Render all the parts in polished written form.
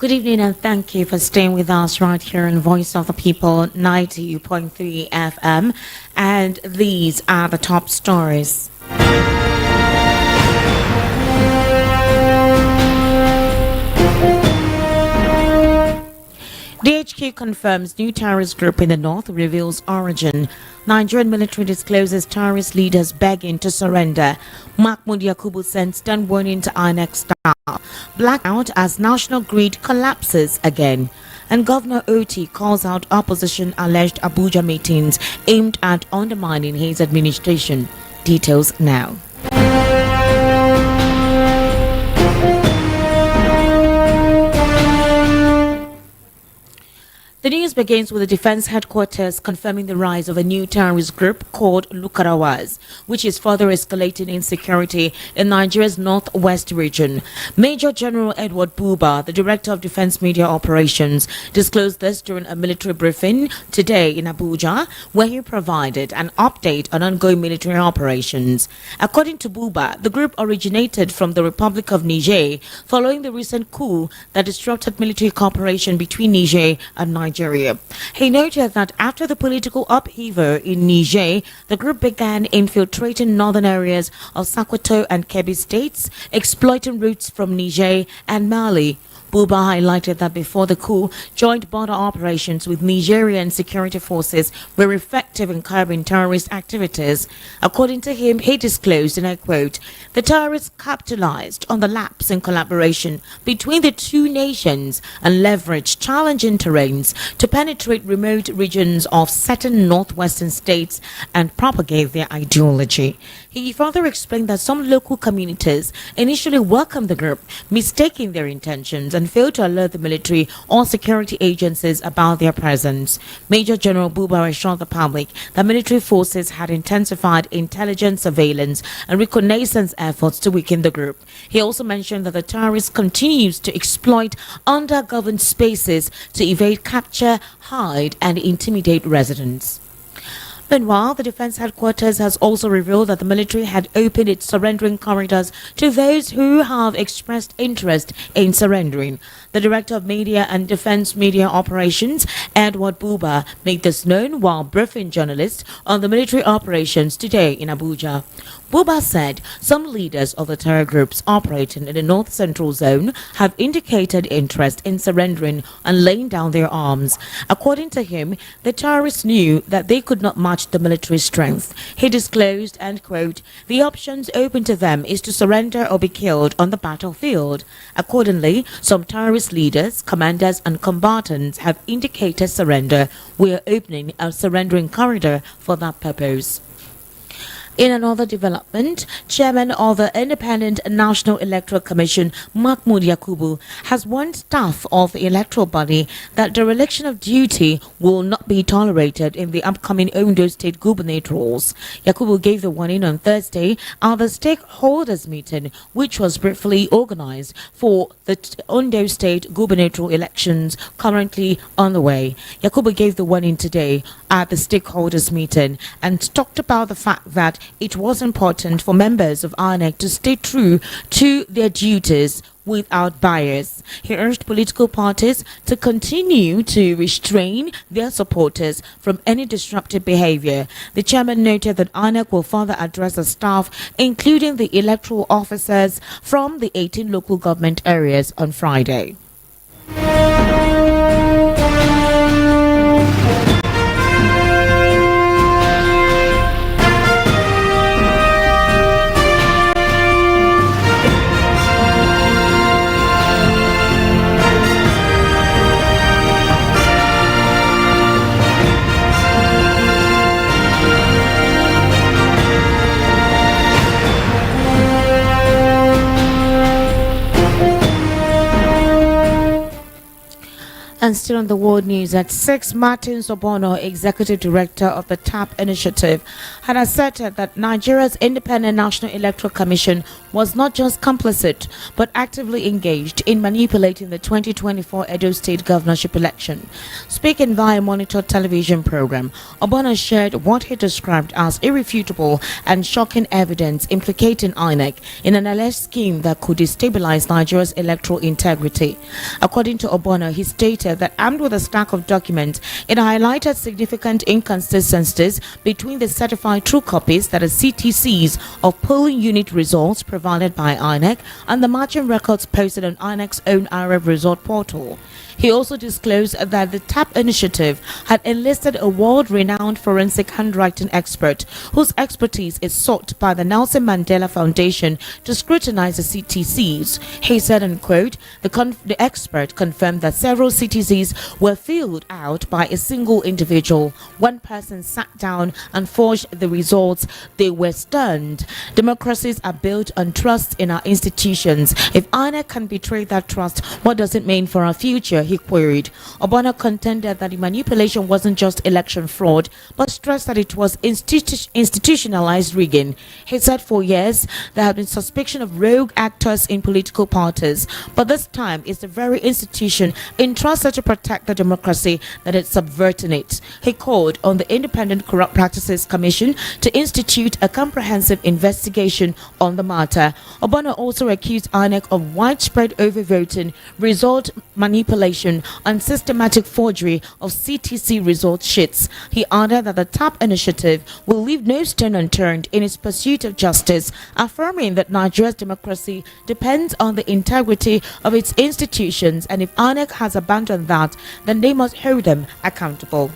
Good evening and thank you for staying with us right here in Voice of the People 90.3 FM. And these are the top stories. DHQ confirms new terrorist group in the north reveals origin. Nigerian military discloses terrorist leaders begging to surrender. Mahmoud Yakubu sends stern warning to INEC staff. Blackout as national grid collapses again. And Governor Oti calls out opposition alleged Abuja meetings aimed at undermining his administration. Details now. The news begins with the defense headquarters confirming the rise of a new terrorist group called Lukarawas, which is further escalating insecurity in Nigeria's northwest region. Major General Edward Buba, the Director of Defense Media Operations, disclosed this during a military briefing today in Abuja, where he provided an update on ongoing military operations. According to Buba, the group originated from the Republic of Niger following the recent coup that disrupted military cooperation between Niger and Nigeria. He noted that after the political upheaval in Niger, the group began infiltrating northern areas of Sokoto and Kebbi states, exploiting routes from Niger and Mali. Buba highlighted that before the coup, joint border operations with Nigerian security forces were effective in curbing terrorist activities. According to him, he disclosed, and I quote, "The terrorists capitalized on the lapse in collaboration between the two nations and leveraged challenging terrains to penetrate remote regions of certain northwestern states and propagate their ideology." He further explained that some local communities initially welcomed the group, mistaking their intentions, and failed to alert the military or security agencies about their presence. Major General Buba assured the public that military forces had intensified intelligence surveillance and reconnaissance efforts to weaken the group. He also mentioned that the terrorists continues to exploit undergoverned spaces to evade capture, hide, and intimidate residents. Meanwhile, the defense headquarters has also revealed that the military had opened its surrendering corridors to those who have expressed interest in surrendering. The Director of Media and Defense Media Operations, Edward Buba, made this known while briefing journalists on the military operations today in Abuja. Buba said some leaders of the terror groups operating in the North Central Zone have indicated interest in surrendering and laying down their arms. According to him, the terrorists knew that they could not match the military strength. He disclosed, and quote, "The options open to them is to surrender or be killed on the battlefield." Accordingly, some terrorist leaders, commanders and combatants have indicated surrender. We are opening a surrendering corridor for that purpose. In another development, Chairman of the Independent National Electoral Commission, Mahmoud Yakubu, has warned staff of the electoral body that dereliction of duty will not be tolerated in the upcoming Ondo State gubernatorials. Yakubu gave the warning on Thursday at the stakeholders meeting, which was briefly organized for the Ondo State gubernatorial elections currently on the way. Yakubu gave the warning today at the stakeholders meeting and talked about the fact that it was important for members of INEC to stay true to their duties without bias. He urged political parties to continue to restrain their supporters from any disruptive behavior. The chairman noted that INEC will further address the staff, including the electoral officers from the 18 local government areas on Friday. And still on the world news, at 6, Martins Obono, executive director of the TAP initiative, had asserted that Nigeria's Independent National Electoral Commission was not just complicit but actively engaged in manipulating the 2024 Edo State governorship election. Speaking via a monitored television program, Obono shared what he described as irrefutable and shocking evidence implicating INEC in an alleged scheme that could destabilize Nigeria's electoral integrity. According to Obono, he stated that armed with a stack of documents, it highlighted significant inconsistencies between the certified true copies, that are CTCs, of polling unit results provided by INEC and the marching records posted on INEC's own Arab resort portal. He also disclosed that the TAP initiative had enlisted a world-renowned forensic handwriting expert whose expertise is sought by the Nelson Mandela Foundation to scrutinize the CTCs. He said, and quote, the expert confirmed that several CTCs were filled out by a single individual. One person sat down and forged the results. They were stunned. Democracies are built on trust in our institutions. If INEC can betray that trust, what does it mean for our future? He queried. Obono contended that the manipulation wasn't just election fraud, but stressed that it was institutionalized rigging. He said for years there had been suspicion of rogue actors in political parties, but this time it's the very institution entrusted to protect the democracy that is subverting it. He called on the Independent Corrupt Practices Commission to institute a comprehensive investigation on the matter. Obono also accused INEC of widespread overvoting, result manipulation, and systematic forgery of CTC result sheets. He added that the TAP initiative will leave no stone unturned in its pursuit of justice, affirming that Nigeria's democracy depends on the integrity of its institutions, and if INEC has abandoned that, then they must hold them accountable.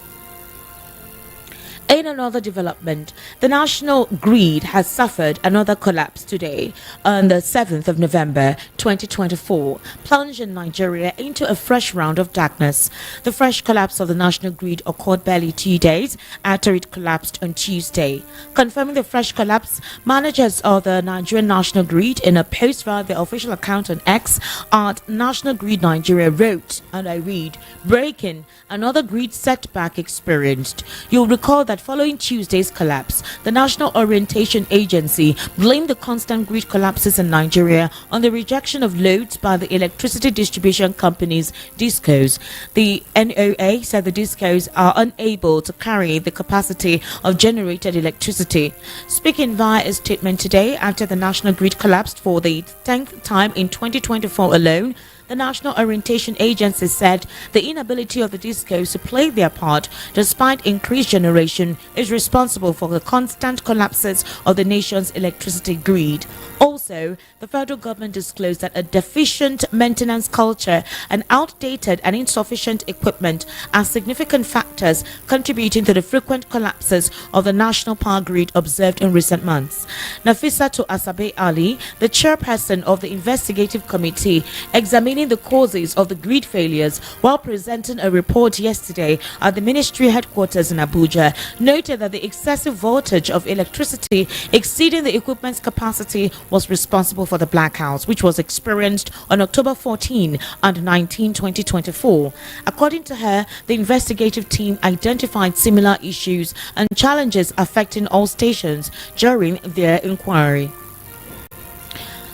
In another development, the national grid has suffered another collapse today on the 7th of November 2024, plunging Nigeria into a fresh round of darkness. The fresh collapse of the national grid occurred barely 2 days after it collapsed on Tuesday. Confirming the fresh collapse, managers of the Nigerian National Grid in a post via their official account on X at National Grid Nigeria wrote, and I read, "Breaking, another grid setback experienced." You'll recall that following Tuesday's collapse, the National Orientation Agency blamed the constant grid collapses in Nigeria on the rejection of loads by the electricity distribution companies, DISCOs. The NOA said the DISCOs are unable to carry the capacity of generated electricity. Speaking via a statement today after the national grid collapsed for the 10th time in 2024 alone, the National Orientation Agency said the inability of the DISCOs to play their part, despite increased generation, is responsible for the constant collapses of the nation's electricity grid. Also, the federal government disclosed that a deficient maintenance culture and outdated and insufficient equipment are significant factors contributing to the frequent collapses of the national power grid observed in recent months. Nafissatou Asabe Ali, the chairperson of the investigative committee examining the causes of the grid failures while presenting a report yesterday at the ministry headquarters in Abuja, noted that the excessive voltage of electricity exceeding the equipment's capacity was responsible for the blackouts, which was experienced on October 14 and 19, 2024. According to her, the investigative team identified similar issues and challenges affecting all stations during their inquiry.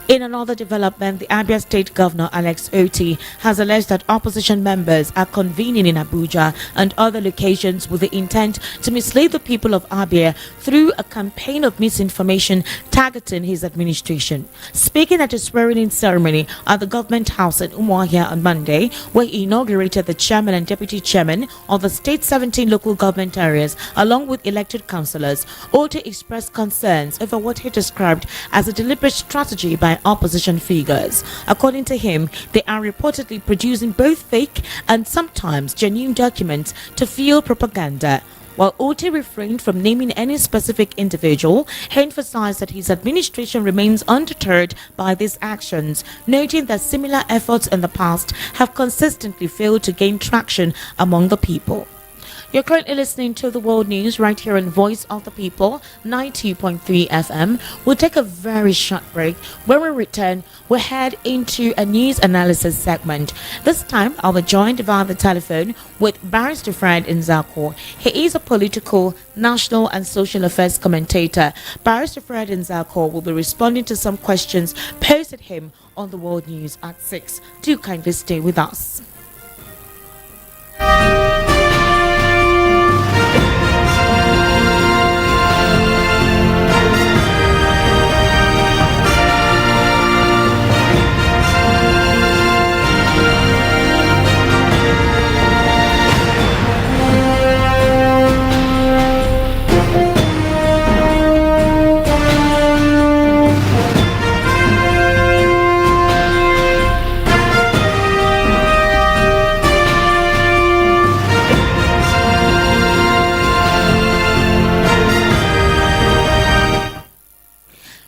In another development, the Abia State Governor Alex Oti has alleged that opposition members are convening in Abuja and other locations with the intent to mislead the people of Abia through a campaign of misinformation targeting his administration. Speaking at a swearing-in ceremony at the government house in Umuahia on Monday, where he inaugurated the chairman and deputy chairman of the state's 17 local government areas along with elected councillors, Oti expressed concerns over what he described as a deliberate strategy by opposition figures. According to him, they are reportedly producing both fake and sometimes genuine documents to fuel propaganda. While Oti refrained from naming any specific individual, he emphasized that his administration remains undeterred by these actions, noting that similar efforts in the past have consistently failed to gain traction among the people. You're currently listening to the World News right here on Voice of the People, 90.3 FM. We'll take a very short break. When we return, we'll head into a news analysis segment. This time, I'll be joined via the telephone with Barrister Fred Nzako. He is a political, national and social affairs commentator. Barrister Fred Nzako will be responding to some questions posed him on the World News at 6. Do kindly stay with us.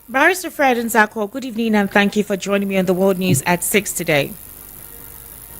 Barrister Fred Nzako, good evening and thank you for joining me on the World News at 6 today.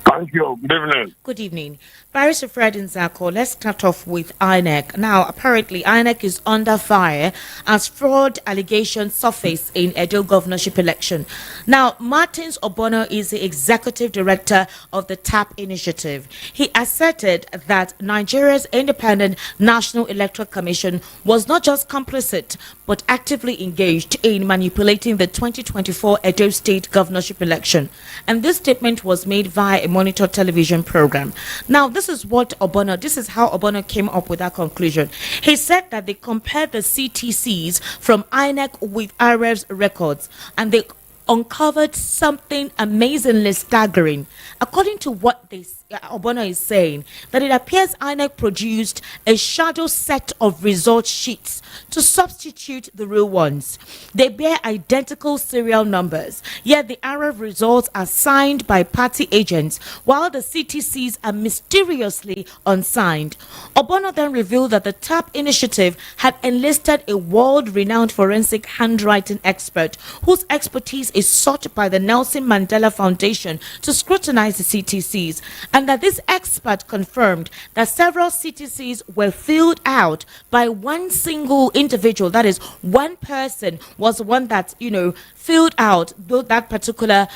Thank you. Good evening. Good evening. Barrister Fred Nzako, let's start off with INEC. Now, apparently, INEC is under fire as fraud allegations surface in Edo governorship election. Now, Martins Obono is the executive director of the TAP initiative. He asserted that Nigeria's Independent National Electoral Commission was not just complicit, but actively engaged in manipulating the 2024 Edo State governorship election. And this statement was made via a Monitor television program. Now, this is how Obono came up with that conclusion. He said that they compared the CTCs from INEC with IREV's records, and they uncovered something amazingly staggering. According to what Obono is saying, that it appears INEC produced a shadow set of result sheets to substitute the real ones. They bear identical serial numbers, yet the IREV results are signed by party agents, while the CTCs are mysteriously unsigned. Obono then revealed that the TAP initiative had enlisted a world-renowned forensic handwriting expert whose expertise is sought by the Nelson Mandela Foundation to scrutinize the CTCs, and that this expert confirmed that several CTCs were filled out by one single individual. That is, one person was the one that, filled out that particular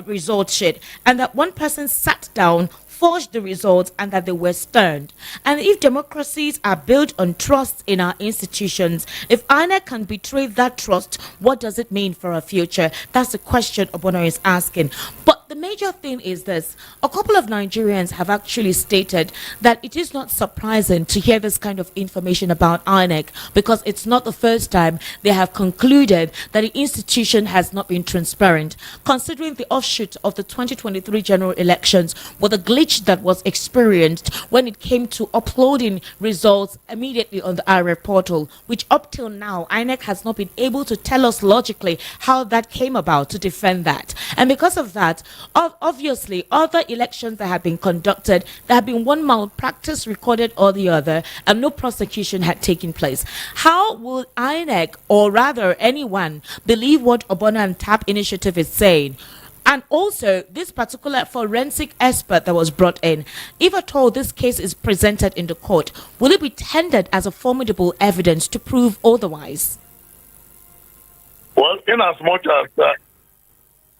result sheet, and that one person sat down, forged the results, and that they were stunned. And if democracies are built on trust in our institutions, if INEC can betray that trust, what does it mean for our future? That's the question Obono is asking. But the major thing is this: a couple of Nigerians have actually stated that it is not surprising to hear this kind of information about INEC, because it's not the first time they have concluded that the institution has not been transparent, considering the offshoot of the 2023 general elections with a glitch that was experienced when it came to uploading results immediately on the IREV portal, which up till now INEC has not been able to tell us logically how that came about to defend that. And because of that, obviously other elections that have been conducted, there have been one malpractice recorded or the other, and no prosecution had taken place. How will INEC, or rather anyone, believe what Obono and TAP initiative is saying? And also, this particular forensic expert that was brought in, if at all this case is presented in the court, will it be tendered as a formidable evidence to prove otherwise? Well, in as much as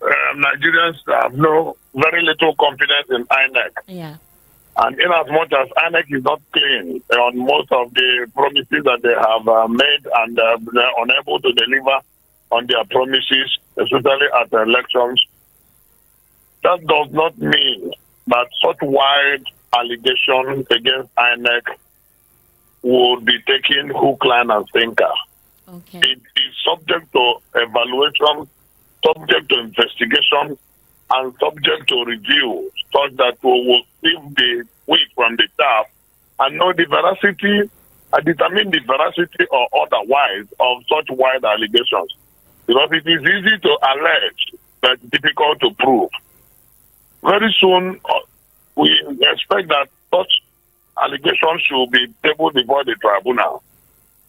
Nigerians have very little confidence in INEC, yeah, and in as much as INEC is not clean on most of the promises that they have made, and they're unable to deliver on their promises, especially at the elections, that does not mean that such wide allegations against INEC would be taken hook, line, and sinker. Okay. It is subject to evaluation, subject to investigation, and subject to review, such that we will sieve the wheat from the chaff and know the veracity, and determine the veracity or otherwise of such wide allegations. Because it is easy to allege, but difficult to prove. Very soon, we expect that such allegations should be tabled before the tribunal,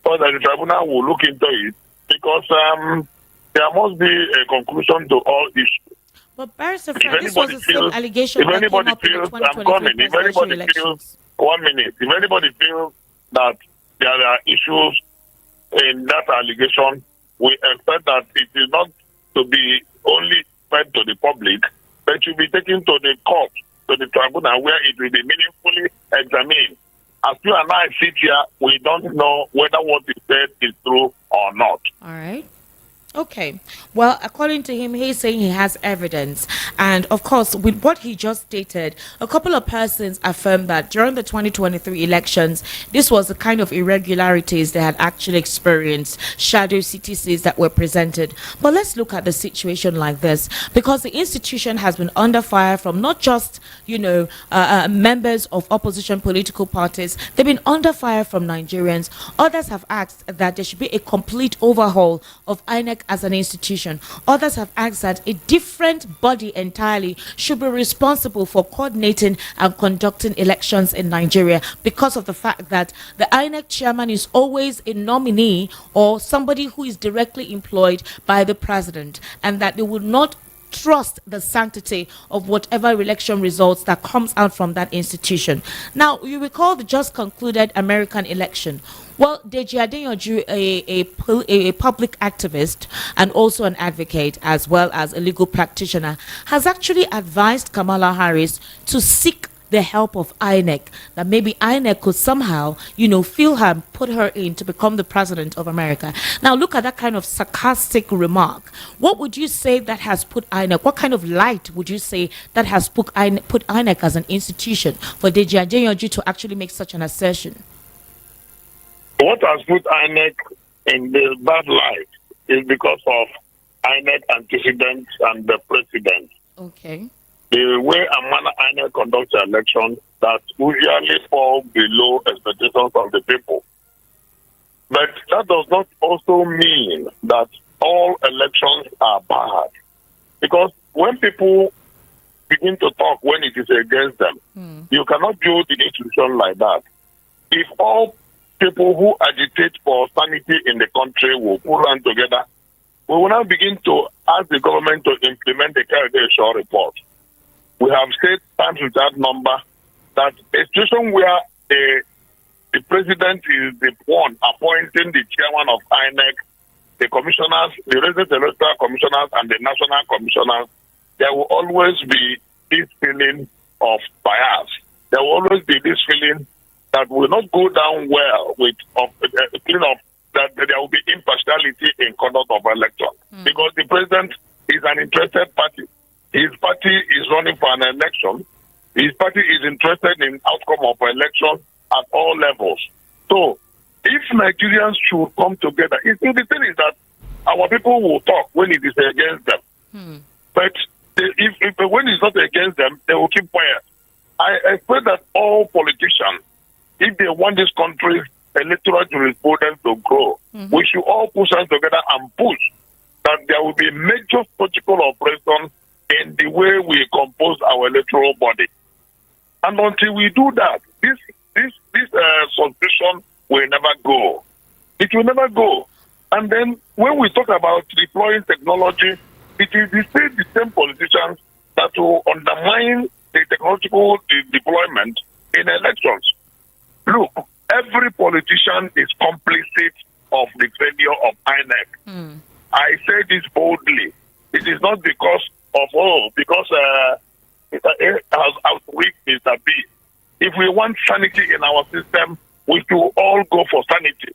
so that the tribunal will look into it, because there must be a conclusion to all issues. But Barrister Fred, this was the same allegation that came up in the 2023 presidential elections. 1 minute. If anybody feels that there are issues in that allegation, we expect that it is not to be only fed to the public, but should be taken to the court, to the tribunal, where it will be meaningfully examined. As you and I sit here, we don't know whether what is said is true or not. All right. Okay. Well, according to him, he's saying he has evidence. And of course, with what he just stated, a couple of persons affirmed that during the 2023 elections, this was the kind of irregularities they had actually experienced, shadow CTCs that were presented. But let's look at the situation like this, because the institution has been under fire from not just, members of opposition political parties. They've been under fire from Nigerians. Others have asked that there should be a complete overhaul of INEC as an institution. Others have asked that a different body entirely should be responsible for coordinating and conducting elections in Nigeria, because of the fact that the INEC chairman is always a nominee or somebody who is directly employed by the president, and that they would not trust the sanctity of whatever election results that comes out from that institution. Now, you recall the just concluded American election. Well, Deji Adeyanju, a public activist and also an advocate as well as a legal practitioner, has actually advised Kamala Harris to seek the help of INEC, that maybe INEC could somehow, feel her and put her in to become the president of America. Now, look at that kind of sarcastic remark. What would you say that has put INEC, what kind of light would you say that has put INEC as an institution for Deji Adeyanju to actually make such an assertion? What has put INEC in the bad light is because of INEC antecedents and the president. Okay. The way and manner INEC conducts the election that usually fall below expectations of the people. But that does not also mean that all elections are bad. Because when people begin to talk when it is against them, you cannot build the institution like that. If all people who agitate for sanity in the country will pull hands together, we will now begin to ask the government to implement the Shaw report. We have said times without number that a situation where the president is the one appointing the chairman of INEC, the commissioners, the resident electoral commissioners, and the national commissioners, there will always be this feeling of bias. There will always be this feeling that will not go down well with feeling of that there will be impartiality in conduct of election, because the president is an interested party. His party is running for an election. His party is interested in outcome of election at all levels. So, if Nigerians should come together, the thing is that our people will talk when it is against them. But if when it's not against them, they will keep quiet. I expect that all politicians, if they want this country's electoral jurisprudence to grow, we should all push hands together and push that there will be major surgical operation in the way we compose our electoral body. And until we do that, this suspicion will never go. It will never go. And then when we talk about deploying technology, it is the same politicians that will undermine the technological deployment in elections. Look, every politician is complicit of the failure of INEC. I say this boldly. It is not because it has outweak Mr. B. If we want sanity in our system, we should all go for sanity.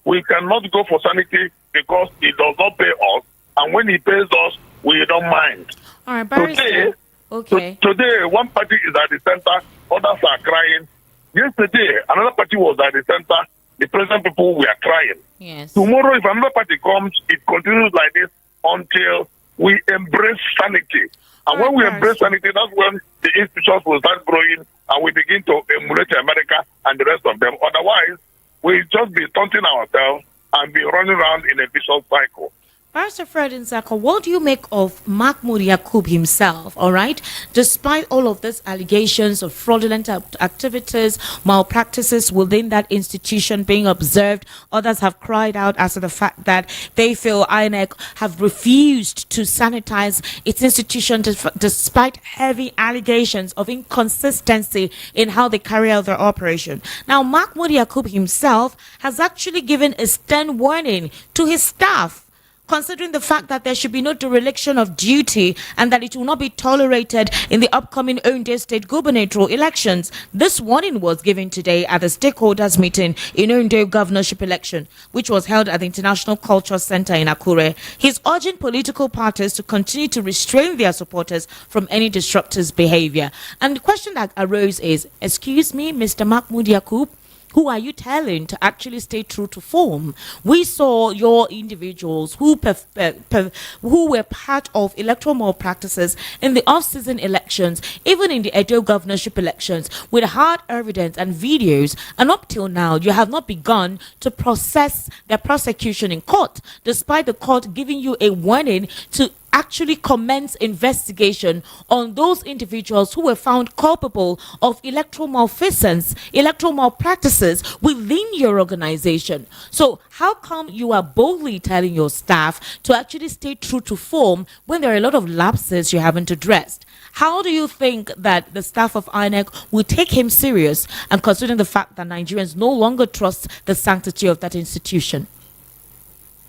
We cannot go for sanity because he does not pay us, and when he pays us, we don't mind. All right, Barrister. Today, one party is at the center, others are crying. Yesterday, another party was at the center, the present people were crying. Yes. Tomorrow, if another party comes, it continues like this until we embrace sanity. And when we embrace sanity, that's when the institutions will start growing and we begin to emulate America and the rest of them. Otherwise, we'll just be taunting ourselves and be running around in a vicious cycle. Pastor Fred Nzako, what do you make of Mahmoud Yakub himself, all right? Despite all of these allegations of fraudulent activities, malpractices within that institution being observed, others have cried out as to the fact that they feel INEC have refused to sanitize its institution despite heavy allegations of inconsistency in how they carry out their operation. Now, Mahmoud Yakub himself has actually given a stern warning to his staff, considering the fact that there should be no dereliction of duty and that it will not be tolerated in the upcoming Ondo State gubernatorial elections. This warning was given today at the stakeholders meeting in Ondo governorship election, which was held at the International Culture Center in Akure. He's urging political parties to continue to restrain their supporters from any disruptive behavior. And the question that arose is, excuse me, Mr. Mahmoud Yakub, who are you telling to actually stay true to form? We saw your individuals who were part of electoral malpractices in the off-season elections, even in the Edo governorship elections, with hard evidence and videos, and up till now, you have not begun to process their prosecution in court, despite the court giving you a warning to actually commence investigation on those individuals who were found culpable of electoral malfeasance, electoral malpractices within your organization. So how come you are boldly telling your staff to actually stay true to form when there are a lot of lapses you haven't addressed? How do you think that the staff of INEC will take him serious, and considering the fact that Nigerians no longer trust the sanctity of that institution?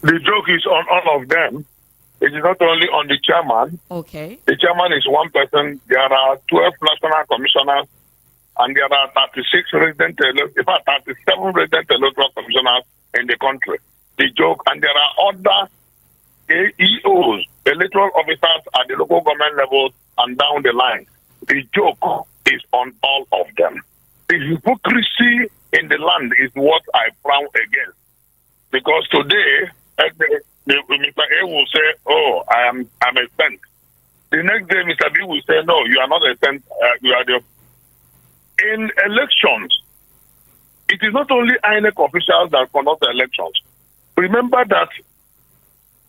The joke is on all of them. It is not only on the chairman. Okay. The chairman is one person. There are 12 national commissioners, and there are 36 resident, in fact, 37 resident electoral commissioners in the country. The joke, and there are other AEOs, electoral officers at the local government level and down the line. The joke is on all of them. The hypocrisy in the land is what I frown against. Because today, Mr. A will say, "Oh, I'm a saint." The next day, Mr. B will say, "No, you are not a saint. You are the." In elections, it is not only INEC officials that conduct the elections. Remember that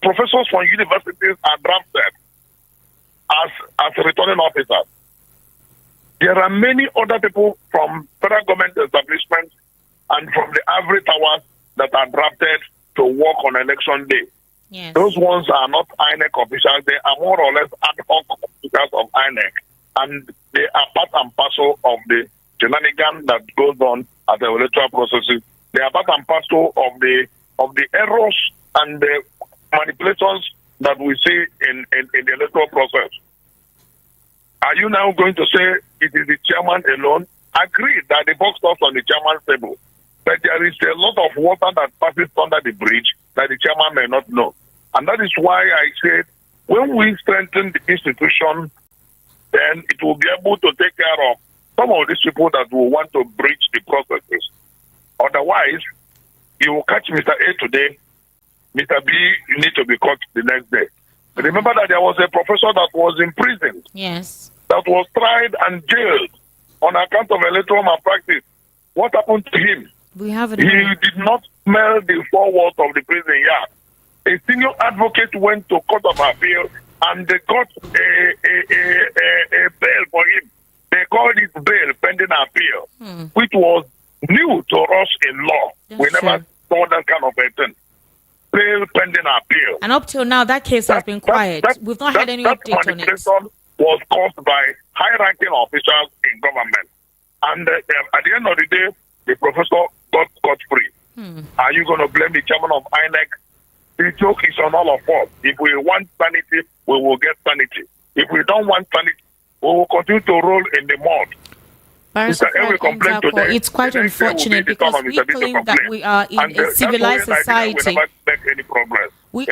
professors from universities are drafted as returning officers. There are many other people from federal government establishments and from the average towers that are drafted to work on election day. Yes. Those ones are not INEC officials. They are more or less ad hoc officials of INEC, and they are part and parcel of the shenanigans that goes on at the electoral processes. They are part and parcel of the errors and the manipulations that we see in the electoral process. Are you now going to say it is the chairman alone? Agree that the box stops on the chairman's table, but there is a lot of water that passes under the bridge that the chairman may not know. And that is why I said, when we strengthen the institution, then it will be able to take care of some of these people that will want to breach the processes. Otherwise, you will catch Mr. A today, Mr. B, you need to be caught the next day. Remember that there was a professor that was imprisoned. Yes. That was tried and jailed on account of electoral malpractice. What happened to him? We have it. He did not smell the four walls of the prison yard. A senior advocate went to court of appeal and they got a bail for him. They called it bail pending appeal, which was new to us in law. That's we never saw that kind of a thing. Bail pending appeal. And up till now, that case has been quiet. We've not had any update on it. Was caused by high-ranking officials in government. And at the end of the day, the professor got scot-free. Are you going to blame the chairman of INEC? The joke is on all of us. If we want sanity, we will get sanity. If we don't want sanity, we will continue to roll in the mud. It's quite unfortunate because we claim that we are in a civilized society. We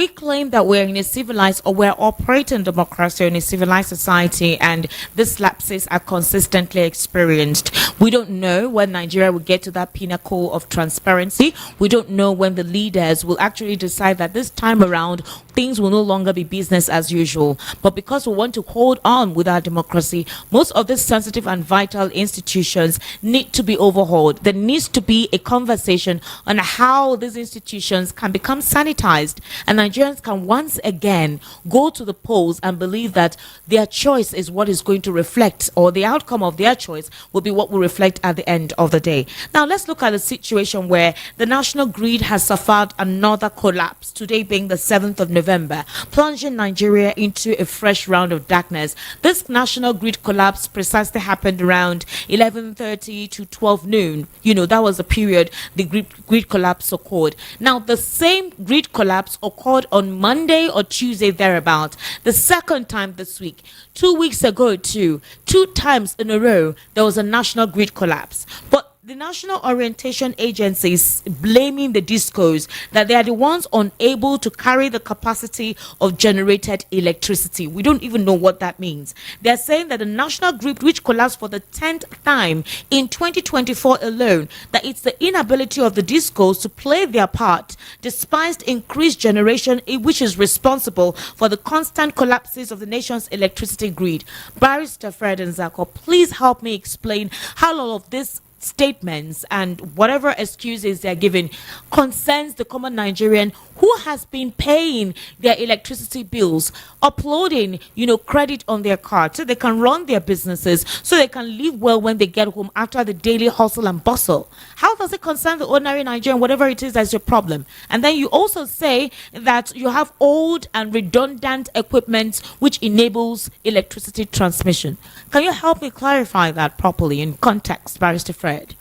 claim that we're in a civilized, or we're operating democracy in a civilized society, and these lapses are consistently experienced. We don't know when Nigeria will get to that pinnacle of transparency. We don't know when the leaders will actually decide that this time around things will no longer be business as usual. But because we want to hold on with our democracy, most of these sensitive and vital institutions need to be overhauled. There needs to be a conversation on how these institutions can become become sanitized, and Nigerians can once again go to the polls and believe that their choice is what is going to reflect, or the outcome of their choice will be what will reflect at the end of the day. Now, let's look at the situation where the national grid has suffered another collapse, today being the 7th of November, plunging Nigeria into a fresh round of darkness. This national grid collapse precisely happened around 11:30 to 12 noon. That was the period the grid collapse occurred. Now, the same grid collapse occurred on Monday or Tuesday thereabout, the second time this week. 2 weeks ago too, 2 times in a row, there was a national grid collapse. But the National Orientation Agency is blaming the discos that they are the ones unable to carry the capacity of generated electricity. We don't even know what that means. They're saying that the national grid, which collapsed for the 10th time in 2024 alone, that it's the inability of the discos to play their part despite increased generation, which is responsible for the constant collapses of the nation's electricity grid. Barrister Fred Nzako, please help me explain how all of this statements and whatever excuses they're giving concerns the common Nigerian who has been paying their electricity bills, uploading, credit on their card so they can run their businesses, so they can live well when they get home after the daily hustle and bustle. How does it concern the ordinary Nigerian, whatever it is that's your problem? And then you also say that you have old and redundant equipment which enables electricity transmission. Can you help me clarify that properly in context, Barrister Fred?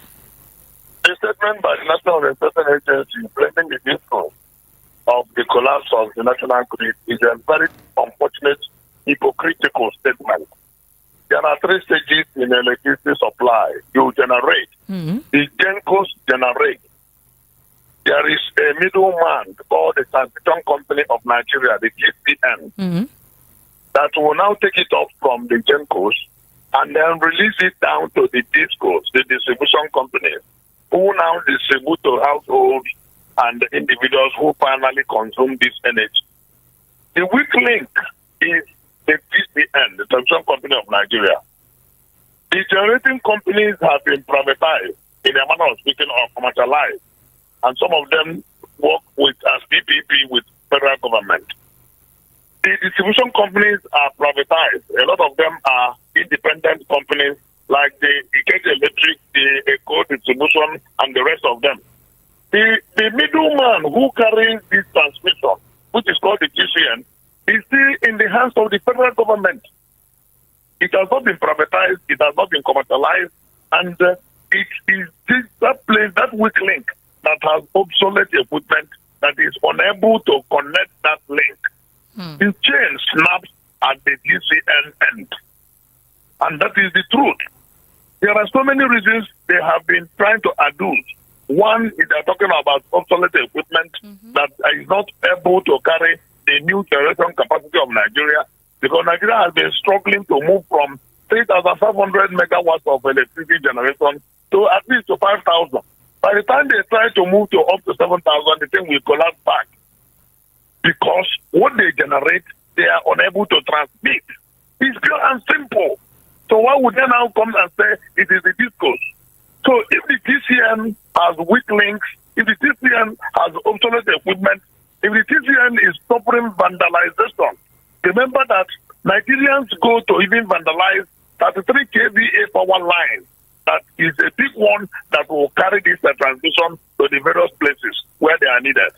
A statement by the National Orientation Agency blaming the disco of the collapse of the national grid is a very unfortunate, hypocritical statement. There are 3 stages in electricity supply. You generate. The GENCOs generate. There is a middleman called the Transmission Company of Nigeria, the GCN, that will now take it off from the GENCOs and then release it down to the discos, the distribution companies, who now distribute to households and individuals who finally consume this energy. The weak link is the TCN, the Transmission Company of Nigeria. The generating companies have been privatized in a manner of speaking, or commercialized, and some of them work as PPP with federal government. The distribution companies are privatized. A lot of them are independent companies like the Ikeja Electric, the Eco Distribution, and the rest of them. The middleman who carries this transmission, which is called the GCN, is still in the hands of the federal government. It has not been privatized, it has not been commercialized, and it is that weak link that has obsolete equipment that is unable to connect that link. The chain snaps at the GCN end. And that is the truth. There are so many reasons they have been trying to adduce. One is they're talking about obsolete equipment that is not able to carry the new generation capacity of Nigeria, because Nigeria has been struggling to move from 3,500 megawatts of electricity generation to at least to 5,000. By the time they try to move to up to 7,000, the thing will collapse back. Because what they generate, they are unable to transmit. It's pure and simple. So why would they now come and say it is the discos? So if the TCN has weak links, if the TCN has obsolete equipment, if the TCN is suffering vandalization, remember that Nigerians go to even vandalize 33 kVA power line. That is a big one that will carry this transmission to the various places where they are needed.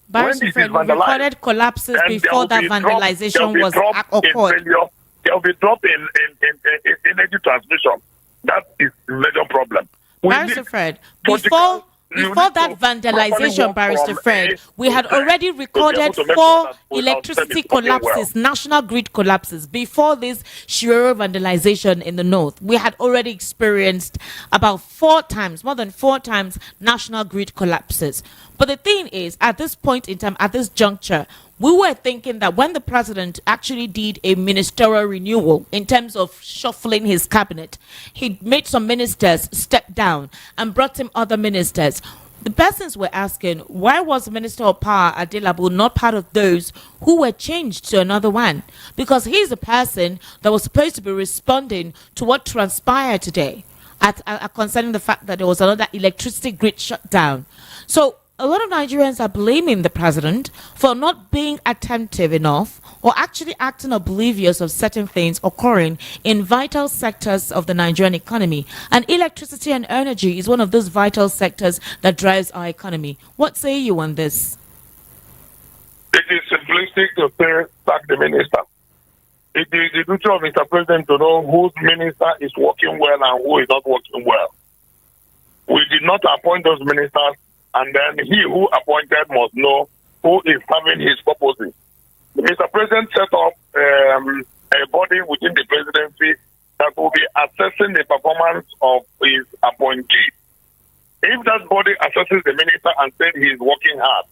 Barrister Fred, we recorded collapses before that vandalization was occurred. There will be drop in energy transmission. That is the major problem. Barrister Fred, before that vandalization, Barrister Fred, we had already recorded 4 electricity collapses, national grid collapses. Before this Shiroro vandalization in the north, we had already experienced about 4 times, more than 4 times, national grid collapses. But the thing is, at this point in time, at this juncture, we were thinking that when the president actually did a ministerial renewal in terms of shuffling his cabinet, he made some ministers step down and brought in other ministers. The persons were asking, why was Minister of Power Adelabu not part of those who were changed to another one? Because he's a person that was supposed to be responding to what transpired today concerning the fact that there was another electricity grid shutdown. So a lot of Nigerians are blaming the president for not being attentive enough or actually acting oblivious of certain things occurring in vital sectors of the Nigerian economy. And electricity and energy is one of those vital sectors that drives our economy. What say you on this? It is simplistic to say sack the minister. It is the duty of Mr. President to know whose minister is working well and who is not working well. We did not appoint those ministers, and then he who appointed must know who is serving his purposes. Mr. President set up a body within the presidency that will be assessing the performance of his appointee. If that body assesses the minister and said he is working hard,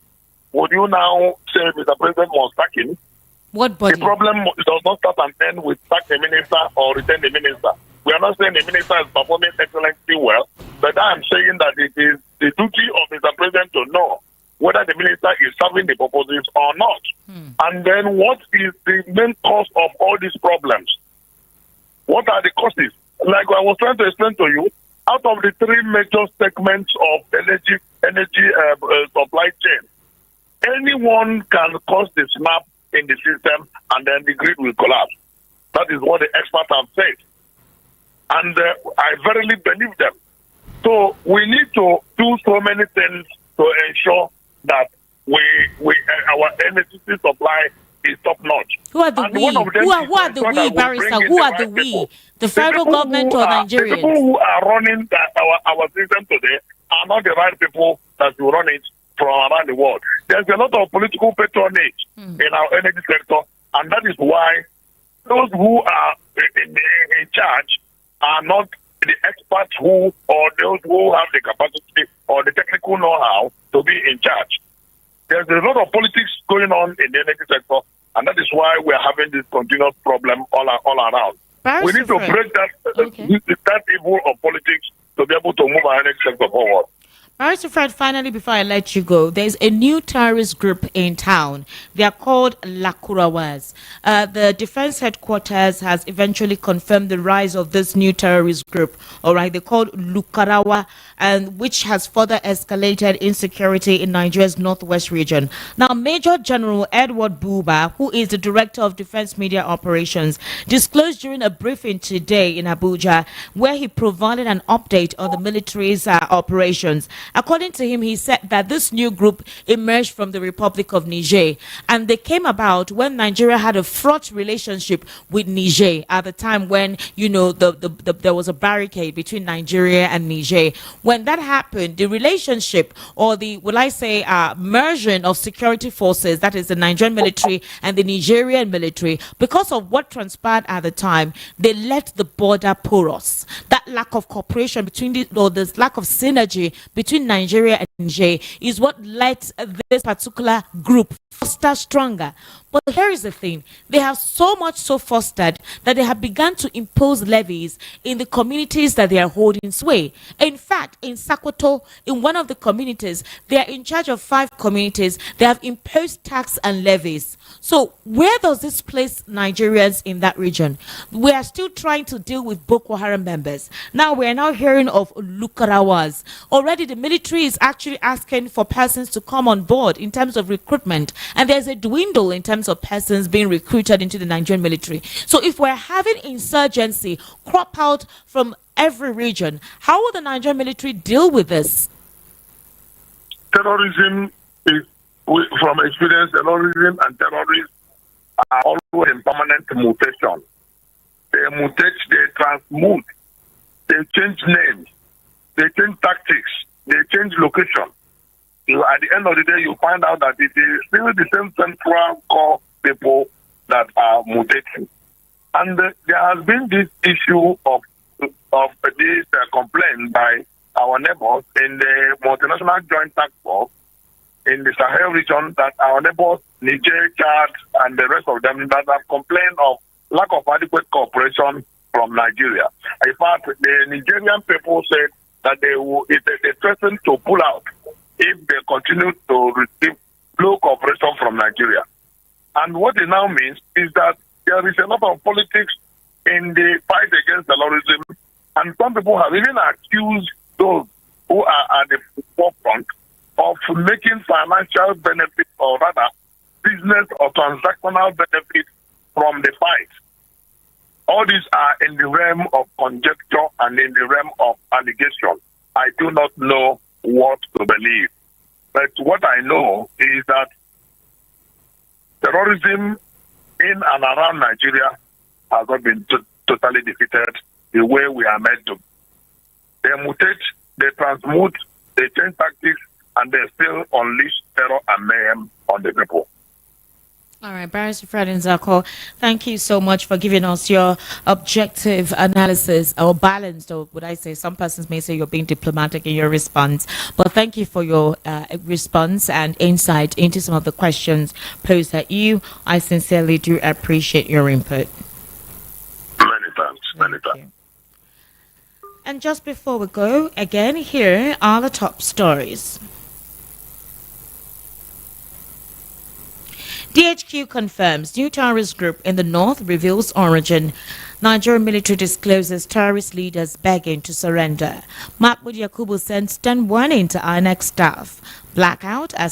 would you now say Mr. President must sack him? What body? The problem does not start and end with sack the minister or retain the minister. We are not saying the minister is performing excellently well, but I am saying that it is the duty of Mr. President to know whether the minister is serving the purposes or not. And then what is the main cause of all these problems? What are the causes? Like I was trying to explain to you, out of the three major segments of energy supply chain, anyone can cause the snap in the system and then the grid will collapse. That is what the experts have said. And I verily believe them. So we need to do so many things to ensure that our energy supply is top notch. Who are the we? Who are the we, Barrister? Who are the we? The federal government or Nigerians? The people who are running our system today are not the right people that will run it from around the world. There's a lot of political patronage in our energy sector, and that is why those who are in charge are not the experts or those who have the capacity or the technical know-how to be in charge. There's a lot of politics going on in the energy sector, and that is why we're having this continuous problem all around. We need to break that evil of politics to be able to move our energy sector forward. Barrister Fred, finally, before I let you go, there's a new terrorist group in town. They are called Lakurawas. The defense headquarters has eventually confirmed the rise of this new terrorist group. All right, they're called Lukarawa, and which has further escalated insecurity in Nigeria's northwest region. Now, Major General Edward Buba, who is the director of Defense Media Operations, disclosed during a briefing today in Abuja, where he provided an update on the military's operations. According to him, he said that this new group emerged from the Republic of Niger, and they came about when Nigeria had a fraught relationship with Niger at the time when, you know, there was a barricade between Nigeria and Niger. When that happened, the relationship, or the, will I say, merging of security forces, that is the Nigerian military and the Nigerian military, because of what transpired at the time, they left the border porous. That lack of cooperation between this lack of synergy between Nigeria and Niger is what led this particular group foster stronger. But here is the thing, they have so much so fostered that they have begun to impose levies in the communities that they are holding sway. In fact, in Sokoto, in one of the communities, they are in charge of 5 communities. They have imposed tax and levies. So where does this place Nigerians in that region? We are still trying to deal with Boko Haram members. Now we are now hearing of Lukarawas. Already the military is actually asking for persons to come on board in terms of recruitment, and there's a dwindle in terms of persons being recruited into the Nigerian military. So if we're having insurgency crop out from every region, how will the Nigerian military deal with this? Terrorism is, from experience, terrorism and terrorists are always in permanent mutation. They mutate, they transmute, they change names, they change tactics, they change location. At the end of the day, you find out that it is still the same central core people that are mutating. And there has been this issue of this complaint by our neighbors in the multinational joint task force in the Sahel region that our neighbors, Niger, Chad, and the rest of them, that have complained of lack of adequate cooperation from Nigeria. In fact, the Nigerian people said that they threatened to pull out if they continue to receive low cooperation from Nigeria. And what it now means is that there is a lot of politics in the fight against terrorism, and some people have even accused those who are at the forefront of making financial benefit, or rather business or transactional benefit from the fight. All these are in the realm of conjecture and in the realm of allegation. I do not know what to believe. But what I know is that terrorism in and around Nigeria has not been totally defeated the way we are meant to. They mutate, they transmute, they change tactics, and they still unleash terror and mayhem on the people. All right, Barrister Fred Nzako, thank you so much for giving us your objective analysis, or balanced, or would I say, some persons may say you're being diplomatic in your response, but thank you for your response and insight into some of the questions posed at you. I sincerely do appreciate your input. Many thanks, many thanks. And just before we go, again, here are the top stories. DHQ confirms new terrorist group in the north reveals origin. Nigerian military discloses terrorist leaders begging to surrender. Mahmoud Yakubu sends stern warning to INEC staff. Blackout as